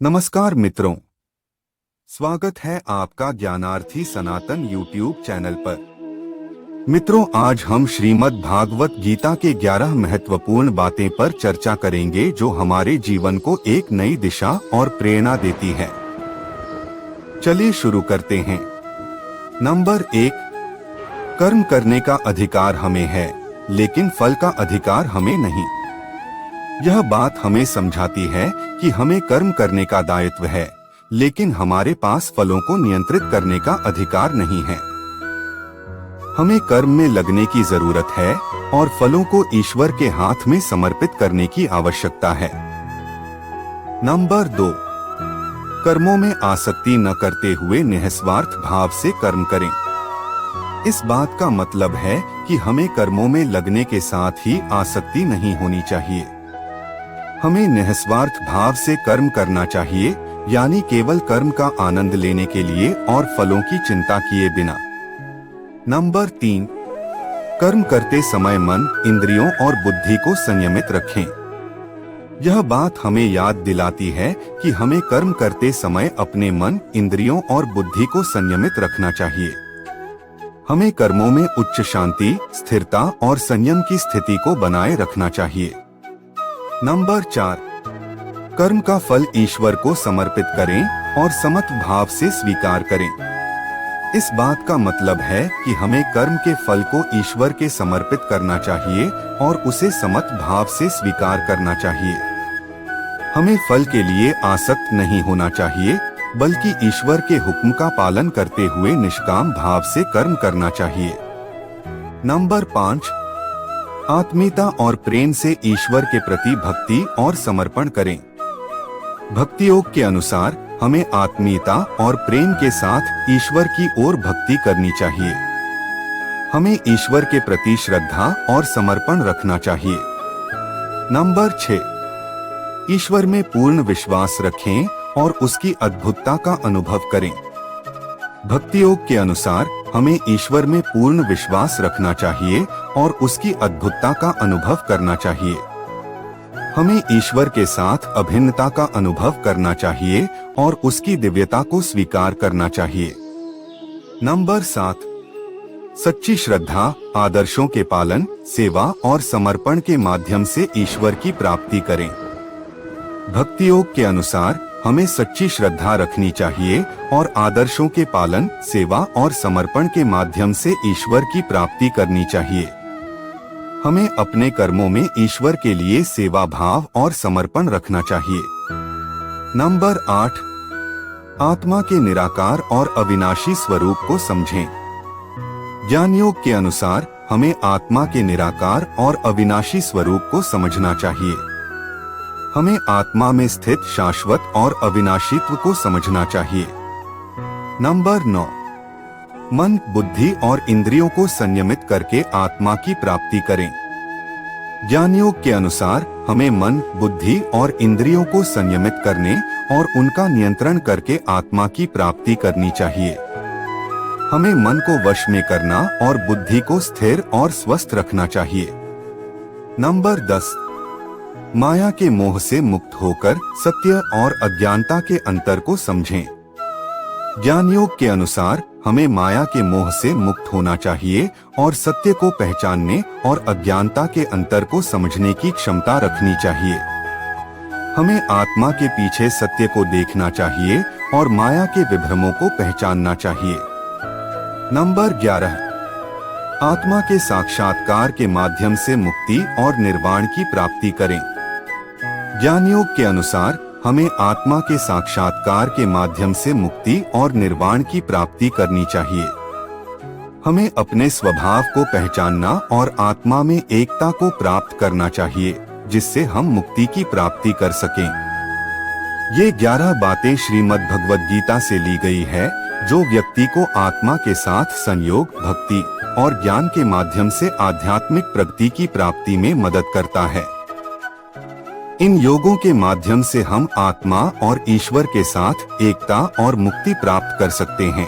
नमस्कार मित्रों, स्वागत है आपका ज्ञानार्थी सनातन YouTube चैनल पर। मित्रों, आज हम श्रीमद् भागवत गीता के 11 महत्वपूर्ण बातें पर चर्चा करेंगे जो हमारे जीवन को एक नई दिशा और प्रेरणा देती है। चलिए शुरू करते हैं। नंबर 1, कर्म करने का अधिकार हमें है, लेकिन फल का अधिकार हमें नहीं। यह बात हमें समझाती है कि हमें कर्म करने का दायित्व है, लेकिन हमारे पास फलों को नियंत्रित करने का अधिकार नहीं है। हमें कर्म में लगने की जरूरत है और फलों को ईश्वर के हाथ में समर्पित करने की आवश्यकता है। नंबर 2, कर्मों में आसक्ति न करते हुए निस्वार्थ भाव से कर्म करें। इस बात का मतलब है कि हमें कर्मों में लगने के साथ ही आसक्ति नहीं होनी चाहिए। हमें निस्वार्थ भाव से कर्म करना चाहिए, यानी केवल कर्म का आनंद लेने के लिए और फलों की चिंता किए बिना। नंबर 3, कर्म करते समय मन, इंद्रियों और बुद्धि को संयमित रखें। यह बात हमें याद दिलाती है कि हमें कर्म करते समय अपने मन, इंद्रियों और बुद्धि को संयमित रखना चाहिए। हमें कर्मों में उच्च शांति, स्थिरता और संयम की स्थिति को बनाए रखना चाहिए। नंबर 4, कर्म का फल ईश्वर को समर्पित करें और समत भाव से स्वीकार करें। इस बात का मतलब है कि हमें कर्म के फल को ईश्वर के समर्पित करना चाहिए और उसे समत भाव से स्वीकार करना चाहिए। हमें फल के लिए आसक्त नहीं होना चाहिए, बल्कि ईश्वर के हुक्म का पालन करते हुए निष्काम भाव से कर्म करना चाहिए। नंबर 5, आत्मीयता और प्रेम से ईश्वर के प्रति भक्ति और समर्पण करें। भक्ति योग के अनुसार हमें आत्मीयता और प्रेम के साथ ईश्वर की ओर भक्ति करनी चाहिए। हमें ईश्वर के प्रति श्रद्धा और समर्पण रखना चाहिए। नंबर 6, ईश्वर में पूर्ण विश्वास रखें और उसकी अद्भुतता का अनुभव करें। भक्ति योग के अनुसार हमें ईश्वर में पूर्ण विश्वास रखना चाहिए और उसकी अद्भुतता का अनुभव करना चाहिए। हमें ईश्वर के साथ अभिन्नता का अनुभव करना चाहिए और उसकी दिव्यता को स्वीकार करना चाहिए। नंबर 7, सच्ची श्रद्धा, आदर्शों के पालन, सेवा और समर्पण के माध्यम से ईश्वर की प्राप्ति करें। भक्ति योग के अनुसार हमें सच्ची श्रद्धा रखनी चाहिए और आदर्शों के पालन, सेवा और समर्पण के माध्यम से ईश्वर की प्राप्ति करनी चाहिए। हमें अपने कर्मों में ईश्वर के लिए सेवा भाव और समर्पण रखना चाहिए। नंबर 8, आत्मा के निराकार और अविनाशी स्वरूप को समझें। ज्ञान योग के अनुसार हमें आत्मा के निराकार और अविनाशी स्वरूप को समझना चाहिए। हमें आत्मा में स्थित शाश्वत और अविनाशीत्व को समझना चाहिए। नंबर 9, मन, बुद्धि और इंद्रियों को संयमित करके आत्मा की प्राप्ति करें। ज्ञान योग के अनुसार हमें मन, बुद्धि और इंद्रियों को संयमित करने और उनका नियंत्रण करके आत्मा की प्राप्ति करनी चाहिए। हमें मन को वश में करना और बुद्धि को स्थिर और स्वस्थ रखना चाहिए। नंबर 10, माया के मोह से मुक्त होकर सत्य और अज्ञानता के अंतर को समझें। ज्ञान योग के अनुसार हमें माया के मोह से मुक्त होना चाहिए और सत्य को पहचानने और अज्ञानता के अंतर को समझने की क्षमता रखनी चाहिए। हमें आत्मा के पीछे सत्य को देखना चाहिए और माया के विभ्रमों को पहचानना चाहिए। नंबर 11, आत्मा के साक्षात्कार के माध्यम से मुक्ति और निर्वाण की प्राप्ति करें। ज्ञान योग के अनुसार हमें आत्मा के साक्षात्कार के माध्यम से मुक्ति और निर्वाण की प्राप्ति करनी चाहिए। हमें अपने स्वभाव को पहचानना और आत्मा में एकता को प्राप्त करना चाहिए, जिससे हम मुक्ति की प्राप्ति कर सकें। ये 11 बातें श्रीमद् भगवद गीता से ली गई है, जो व्यक्ति को आत्मा के साथ संयोग, भक्ति और ज्ञान के माध्यम से आध्यात्मिक प्रगति की प्राप्ति में मदद करता है। इन योगों के माध्यम से हम आत्मा और ईश्वर के साथ एकता और मुक्ति प्राप्त कर सकते हैं।